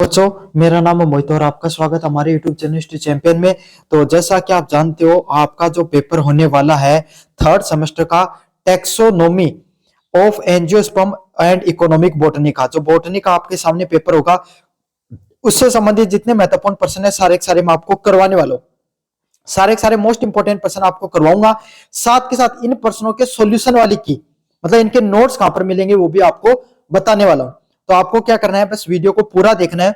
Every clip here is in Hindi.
बच्चों, मेरा नाम है मोहित और आपका स्वागत हमारे YouTube चैनल हिस्ट्री चैंपियन में। तो जैसा कि आप जानते हो, आपका जो पेपर होने वाला है थर्ड सेमेस्टर का taxonomy of angiosperm and economic botany का, जो बॉटनी का आपके सामने पेपर होगा, उससे संबंधित जितने महत्वपूर्ण प्रश्न है सारे के सारे मैं आपको करवाने वाला हूँ। सारे के सारे मोस्ट इंपोर्टेंट प्रश्न आपको करवाऊंगा, साथ के साथ इन प्रश्नों के सॉल्यूशन वाली की मतलब इनके नोट्स कहां पर मिलेंगे वो भी आपको बताने वाला हूं। तो आपको क्या करना है, बस वीडियो को पूरा देखना है।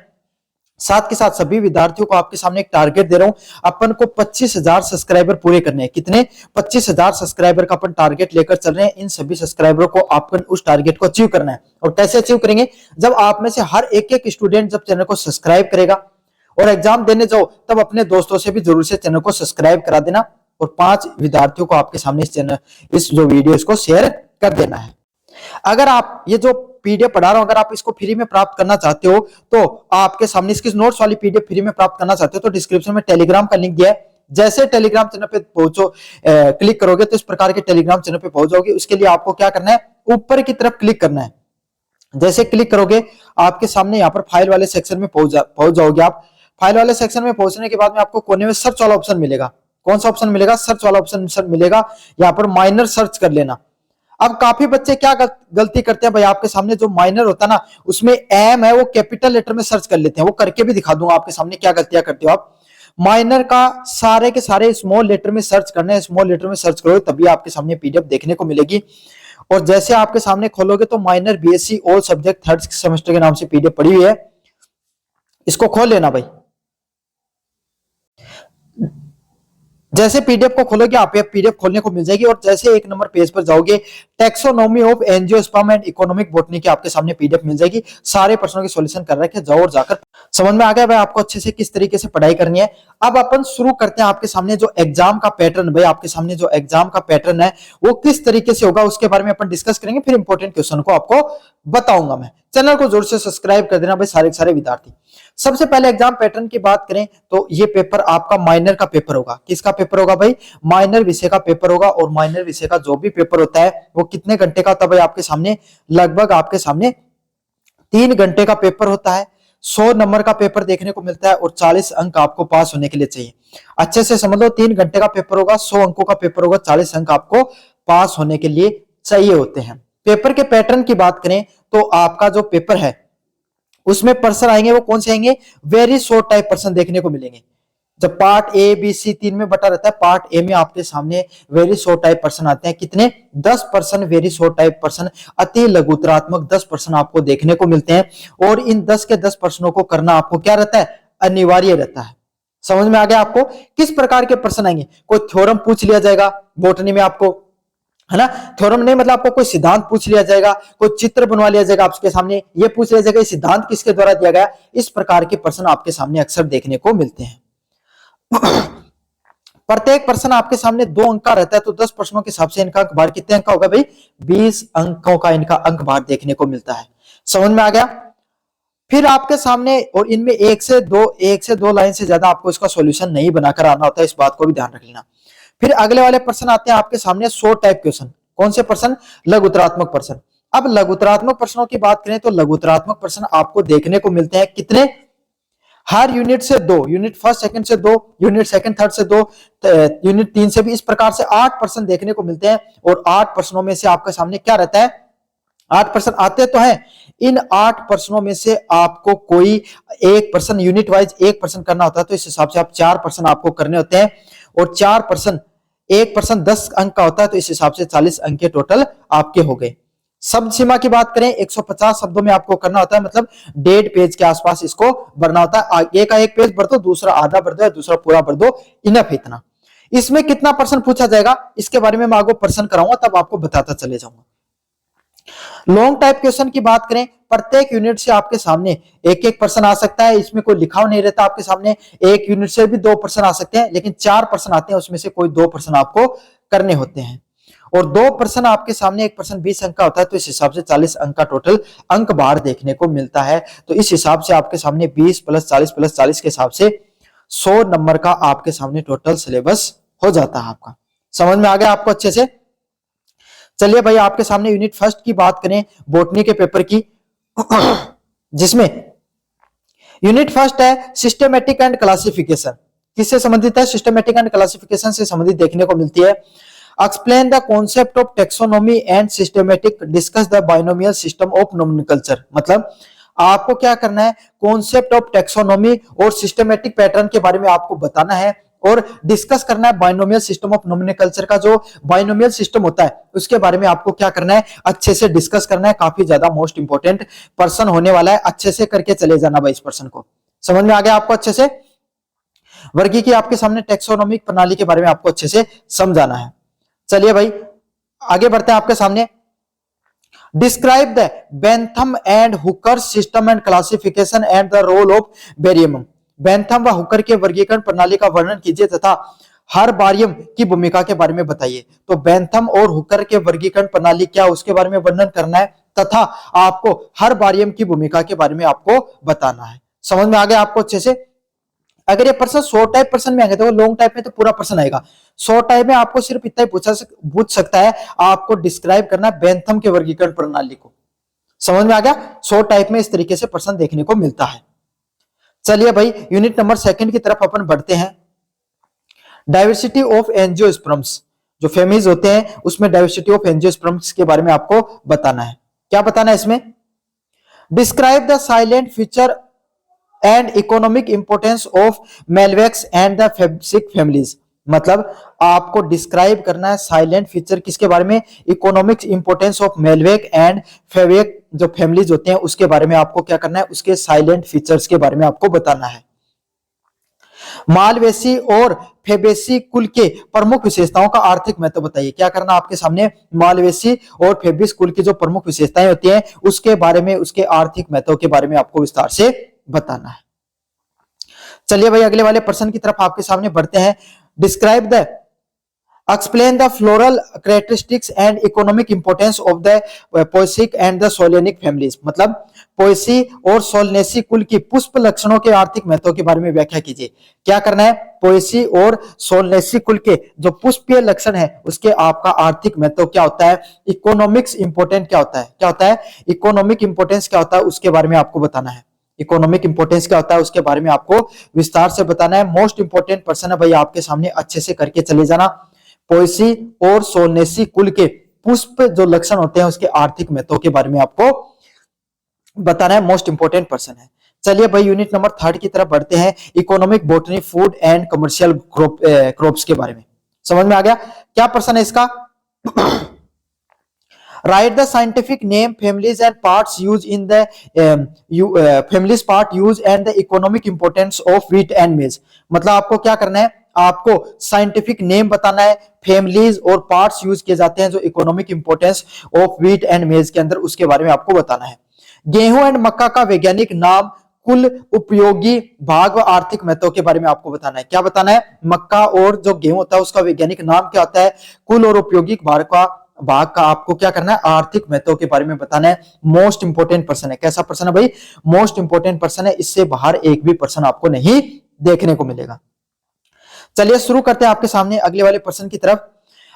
साथ के साथ सभी विद्यार्थियों को आपके सामने एक टारगेट दे रहा हूं, अपन को 25,000 सब्सक्राइबर पूरे करने हैं। कितने? 25,000 सब्सक्राइबर का अपन टारगेट लेकर चल रहे हैं। इन सभी सब्सक्राइबरों को अपन उस टारगेट को अचीव करना है। और कैसे अचीव करेंगे? जब आप में से हर एक स्टूडेंट जब चैनल को सब्सक्राइब करेगा और एग्जाम देने जाओ तब अपने दोस्तों से भी जरूर से चैनल को सब्सक्राइब करा देना और 5 विद्यार्थियों को आपके सामने इस जो वीडियो इसको शेयर कर देना है। अगर आप ये जो पीडीएफ पढ़ा रहा हूं, अगर आप इसको फ्री में प्राप्त करना चाहते हो तो आपके सामने इसकी नोट्स वाली पीडीएफ फ्री में प्राप्त करना चाहते हो तो डिस्क्रिप्शन में टेलीग्राम का लिंक दिया है। जैसे टेलीग्राम चैनल पे पहुंचो, क्लिक करोगे तो इस प्रकार के टेलीग्राम चैनल पे पहुंच जाओगे। उसके लिए आपको क्या करना है, ऊपर की तरफ क्लिक करना है। जैसे क्लिक करोगे आपके सामने यहाँ पर फाइल वाले सेक्शन में पहुंच जाओगे। आप फाइल वाले सेक्शन में पहुंचने के बाद में आपको कोने में सर्च वाला ऑप्शन मिलेगा। कौन सा ऑप्शन मिलेगा? सर्च वाला ऑप्शन मिलेगा। यहाँ पर माइनर सर्च कर लेना। अब काफी बच्चे क्या गलती करते हैं भाई, आपके सामने जो माइनर होता है ना उसमें एम है वो कैपिटल लेटर में सर्च कर लेते हैं। वो करके भी दिखा दूंगा आपके सामने क्या गलतियां करते हो आप। माइनर का सारे के सारे स्मॉल लेटर में सर्च करना है। स्मॉल लेटर में सर्च करोगे तभी आपके सामने पीडीएफ देखने को मिलेगी। और जैसे आपके सामने खोलोगे तो minor BSc all subject third semester के नाम से पीडीएफ पड़ी हुई है, इसको खोल लेना भाई। जैसे पीडीएफ को खोलोगे आप पीडीएफ खोलने को मिल जाएगी। और जैसे 1 नंबर पेज पर जाओगे taxonomy of angiosperm and economic botany की आपके सामने पीडीएफ मिल जाएगी। सारे प्रश्नों के सॉल्यूशन कर रखे, जाओ और जाकर समझ में आ गया भाई आपको अच्छे से किस तरीके से पढ़ाई करनी है। अब अपन शुरू करते हैं। आपके सामने जो एग्जाम का पैटर्न भाई, आपके सामने जो एग्जाम का पैटर्न है वो किस तरीके से होगा उसके बारे में अपन डिस्कस करेंगे। फिर इंपॉर्टेंट क्वेश्चन को आपको बताऊंगा मैं। चैनल को जोर से सब्सक्राइब कर देना भाई सारे सारे विद्यार्थी। सबसे पहले एग्जाम पैटर्न की बात करें तो ये पेपर आपका माइनर का पेपर होगा। किसका पेपर होगा भाई? माइनर विषय का पेपर होगा। और माइनर विषय का जो भी पेपर होता है वो कितने घंटे का होता है भाई? आपके सामने लगभग आपके सामने 3 घंटे का पेपर होता है। 100 नंबर का पेपर देखने को मिलता है और 40 अंक आपको पास होने के लिए चाहिए। अच्छे से समझ लो, 3 घंटे का पेपर होगा, 100 अंकों का पेपर होगा, 40 अंक आपको पास होने के लिए चाहिए होते हैं। पेपर के पैटर्न की बात करें तो आपका जो पेपर है उसमें पर्सन आएंगे वो कौन से आएंगे? वेरी शॉर्ट टाइप पर्सन देखने को मिलेंगे। जब पार्ट ए बी सी 3 में बटा रहता है, पार्ट ए में आपके सामने वेरी शॉर्ट टाइप पर्सन आते हैं। कितने? 10% वेरी शॉर्ट टाइप पर्सन, अति लघुतरात्मक 10% आपको देखने को मिलते हैं। और इन 10 के 10 प्रश्नों को करना आपको क्या रहता है? अनिवार्य रहता है। समझ में आ गया आपको किस प्रकार के प्रश्न आएंगे? कोई थ्योरम पूछ लिया जाएगा बॉटनी में आपको, है ना। थ्योरम नहीं मतलब आपको कोई सिद्धांत पूछ लिया जाएगा, कोई चित्र बनवा लिया जाएगा आपके सामने, ये पूछ लिया जाएगा सिद्धांत किसके द्वारा दिया गया। इस प्रकार के प्रश्न आपके सामने अक्सर देखने को मिलते हैं। प्रत्येक प्रश्न आपके सामने 2 अंक का रहता है तो 10 प्रश्नों के हिसाब से इनका अंक भार कितने अंक का होगा भाई? 20 अंकों का इनका अंक भार देखने को मिलता है। समझ में आ गया। फिर आपके सामने और इनमें एक से दो लाइन से ज्यादा आपको इसका सॉल्यूशन नहीं बनाकर आना होता है, इस बात को भी ध्यान रख लेना। फिर अगले वाले प्रश्न आते हैं आपके सामने शॉर्ट टाइप क्वेश्चन। कौन से प्रश्न? लघुतरात्मक प्रश्न। अब लघुतरात्मक प्रश्नों की बात करें तो लघुतरात्मक प्रश्न आपको देखने को मिलते हैं कितने? हर यूनिट से 2, यूनिट फर्स्ट सेकंड से 2, यूनिट सेकंड थर्ड से 2, यूनिट 3 से भी, इस प्रकार से 8 प्रश्न देखने को मिलते हैं। और 8 प्रश्नों में से आपके सामने क्या रहता है? 8 प्रश्न आते तो हैं। इन 8 प्रश्नों में से आपको कोई एक प्रश्न यूनिट वाइज एक प्रश्न करना होता है तो इस हिसाब से आप 4 प्रश्न आपको करने होते हैं। और 4 प्रश्न, एक प्रश्न 10 अंक का होता है तो इस हिसाब से 40 अंक के टोटल आपके हो गए। शब्द सीमा की बात करें 150 शब्दों में आपको करना होता है, मतलब 1.5 पेज के आसपास इसको भरना होता है। आगे का एक पेज भर दो, दूसरा आधा भर दो, दूसरा पूरा भर दो, इनफ इतना। इसमें कितना प्रश्न पूछा जाएगा इसके बारे में मैं आपको प्रश्न कराऊंगा तब आपको बताता चले जाऊंगा। लॉन्ग टाइप क्वेश्चन की बात करें, प्रत्येक यूनिट से आपके सामने एक एक प्रश्न आ सकता है। इसमें कोई लिखा नहीं रहता आपके सामने। एक यूनिट से भी 2 प्रश्न आ सकते हैं, लेकिन 4 प्रश्न आते हैं, उसमें से कोई 2 प्रश्न आपको करने होते हैं। और 2 प्रश्न आपके सामने, एक प्रश्न 20 अंक का होता है तो इस हिसाब से 40 अंक का टोटल अंक भार देखने को मिलता है। तो इस हिसाब से आपके सामने 20 + 40 + 40 के हिसाब से 100 नंबर का आपके सामने टोटल सिलेबस हो जाता है आपका। समझ में आ गया आपको अच्छे से। चलिए भाई आपके सामने यूनिट फर्स्ट की बात करें बॉटनी के पेपर की, जिसमें यूनिट फर्स्ट है सिस्टमेटिक एंड क्लासिफिकेशन। किससे संबंधित है? सिस्टमेटिक एंड क्लासिफिकेशन से संबंधित देखने को मिलती है। Explain the concept of taxonomy and systematic, discuss the binomial system of nomenclature. मतलब आपको क्या करना है, कॉन्सेप्ट ऑफ टेक्सोनॉमी और सिस्टमेटिक पैटर्न के बारे में आपको बताना है और डिस्कस करना है बाइनोमियल सिस्टम ऑफ नोमेनक्लेचर का जो बाइनोमियल सिस्टम होता है उसके बारे में आपको क्या करना है, अच्छे से डिस्कस करना है। काफी ज्यादा मोस्ट इंपोर्टेंट पर्सन होने वाला है, अच्छे से करके चले जाना भाई। इस पर्सन को समझ में आ गया आपको अच्छे से? वर्गी की आपके सामने टेक्सोनोमिक प्रणाली के बारे में आपको अच्छे से समझाना है। चलिए भाई आगे बढ़ते हैं आपके सामने। Describe the Bentham and Hooker system and classification and the role of barium. Bentham व हुकर के वर्गीकरण प्रणाली का वर्णन कीजिए तथा हर बारियम की भूमिका के बारे में बताइए। तो बेंथम और हुकर के वर्गीकरण प्रणाली क्या उसके बारे में वर्णन करना है तथा आपको हर बारियम की भूमिका के बारे में आपको बताना है। समझ में आ गया आपको अच्छे से? अगर ये पर्सन शॉर्ट टाइप पर्सन में आ गया तो लॉन्ग टाइप में तो पूरा पर्सन आएगा। शॉर्ट टाइप में आपको सिर्फ इतना ही पूछ सकता है, आपको डिस्क्राइब करना बेंथम के वर्गीकरण प्रणाली को। समझ में आ गया? शॉर्ट टाइप में इस तरीके से पर्सन देखने को मिलता है। चलिए भाई यूनिट नंबर 2 की तरफ अपन बढ़ते हैं। डाइवर्सिटी ऑफ एंजियोस्पर्म्स, जो फेमिज होते हैं उसमें डाइवर्सिटी ऑफ एंजियोस्पर्म्स के बारे में आपको बताना है। क्या बताना है इसमें? Describe the salient feature and economic importance of Malvaceae and the Fabaceae families. मतलब आपको डिस्क्राइब करना है साइलेंट फीचर किसके बारे में, इकोनॉमिक इंपोर्टेंस ऑफ मेलवेक एंड फेवेक जो फैमिलीज होते हैं उसके बारे में आपको क्या करना है, उसके साइलेंट फीचर्स के बारे में आपको बताना है। मालवेसी और फेबेसी कुल के प्रमुख विशेषताओं का आर्थिक महत्व बताइए। क्या करना आपके सामने, मालवेसी और फेबिस कुल की जो प्रमुख विशेषताएं होती हैं उसके बारे में, उसके आर्थिक महत्व के बारे में आपको विस्तार से बताना है। चलिए भाई अगले वाले पर्सन की तरफ आपके सामने बढ़ते हैं। Describe the explain the floral characteristics and economic importance of the Poaceae and the Solanaceae families. मतलब पोएसी और सोलनेसी कुल की पुष्प लक्षणों के आर्थिक महत्व के बारे में व्याख्या कीजिए। क्या करना है, पोएसी और सोलनेसी कुल के जो पुष्पीय लक्षण है उसके आपका आर्थिक महत्व क्या होता है, इकोनॉमिक्स इंपोर्टेंट क्या होता है, क्या होता है इकोनॉमिक इंपोर्टेंस क्या होता है उसके बारे में आपको बताना है। इकोनॉमिक इंपोर्टेंस क्या होता है उसके बारे में आपको विस्तार से बताना है। मोस्ट इंपोर्टेंट पर्सन है भाई, आपके सामने अच्छे से करके चले जाना। पोएसी और सोलनेसी कुल के पुष्प जो लक्षण होते हैं उसके आर्थिक महत्व के बारे में आपको बताना है। मोस्ट इंपोर्टेंट पर्सन है। चलिए भाई यूनिट नंबर 3 की तरफ बढ़ते हैं। Economic botany food and commercial crops के बारे में। समझ में आ गया क्या पर्सन है इसका? Write the scientific name, families and parts used in the families part use and the economic importance of wheat and maize। मतलब आपको क्या करना है, आपको साइंटिफिक नेम बताना है, फैमिलीज और पार्ट्स यूज किए जाते हैं जो economic importance of wheat and मेज के अंदर उसके बारे में आपको बताना है। गेहूं एंड मक्का का वैज्ञानिक नाम, कुल उपयोगी भाग व आर्थिक महत्व के बारे में आपको बताना है। क्या बताना है, मक्का और जो गेहूं होता है उसका वैज्ञानिक नाम क्या होता है, कुल और उपयोगी भाग का आपको क्या करना है, आर्थिक महत्व के बारे में बताना है। मोस्ट इंपोर्टेंट पर्सन है। कैसा पर्सन है भाई? मोस्ट इंपोर्टेंट पर्सन है। इससे बाहर एक भी पर्सन आपको नहीं देखने को मिलेगा। चलिए शुरू करते हैं आपके सामने अगले वाले पर्सन की तरफ।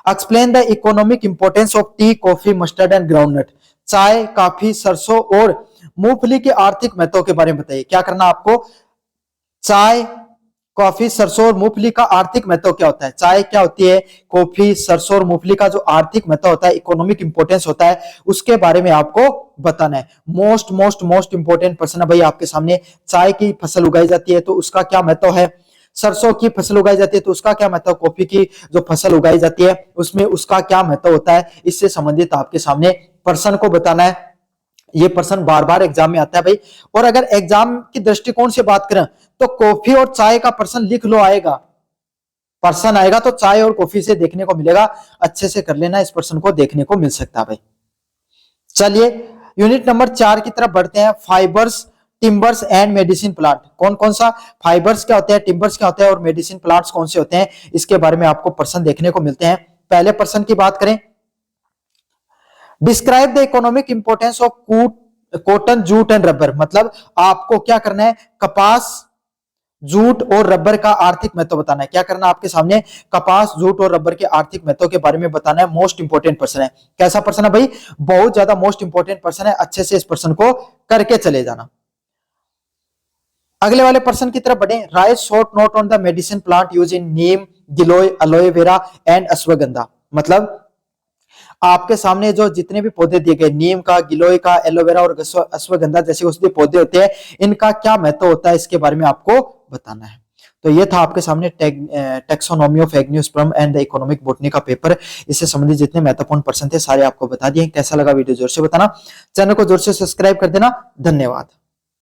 Explain the economic importance of T, coffee, mustard and groundnut. चाय, कॉफी, सरसों और मूंगफली के आर्थिक महत्व के बारे में बताइए। क्या करना आपको, चाय, कॉफी, सरसों और मूंगफली का आर्थिक महत्व क्या होता है। चाय क्या होती है, कॉफी, सरसों और मूंगफली का जो आर्थिक महत्व होता है, इकोनॉमिक इंपोर्टेंस होता है, उसके बारे में आपको बताना है। मोस्ट इंपोर्टेंट पर्सन है भाई आपके सामने। चाय की फसल उगाई जाती है तो उसका क्या महत्व है, सरसों की फसल उगाई जाती है तो उसका क्या महत्व, कॉफी की जो फसल उगाई जाती है उसमें उसका क्या महत्व होता है, इससे संबंधित आपके सामने पर्सन को बताना है। ये पर्सन बार बार एग्जाम में आता है भाई। और अगर एग्जाम की दृष्टिकोण से बात करें तो कॉफी और चाय का पर्सन लिख लो, आएगा पर्सन आएगा तो चाय और कॉफी से देखने को मिलेगा। अच्छे से कर लेना, इस पर्सन को देखने को मिल सकता है भाई। चलिए यूनिट नंबर 4 की तरफ बढ़ते हैं। Fibres, timbers and medicine plant. कौन कौन सा फाइबर्स क्या होते हैं, टिम्बर्स क्या होते हैं और मेडिसिन प्लांट्स कौन से होते हैं, इसके बारे में आपको पर्सन देखने को मिलते हैं। पहले पर्सन की बात करें, describe the economic importance of cotton, jute and rubber. मतलब आपको क्या करना है, कपास, जूट और रबर का आर्थिक महत्व बताना है। क्या करना आपके सामने, कपास, जूट और रबर के आर्थिक महत्व के बारे में बताना है। मोस्ट इंपोर्टेंट पर्सन है। कैसा पर्सन है भाई? बहुत ज्यादा मोस्ट इंपोर्टेंट पर्सन है। अच्छे से इस पर्सन को करके चले जाना। अगले वाले प्रश्न की तरफ बढ़े। Right short note on the medicine plant use in Neem, giloy, alloy vera and ashwagandha. मतलब आपके सामने जो जितने भी पौधे दिए गए, नीम का, गिलोय का, एलोवेरा और अश्वगंधा जैसे औषधीय पौधे होते हैं, इनका क्या महत्व होता है, इसके बारे में आपको बताना है। तो ये था आपके सामने taxonomy of angiosperm and the economic botany का पेपर। इससे संबंधित जितने महत्वपूर्ण प्रश्न थे सारे आपको बता दिए। कैसा लगा वीडियो जोर से बताना, चैनल को जोर से सब्सक्राइब कर देना। धन्यवाद।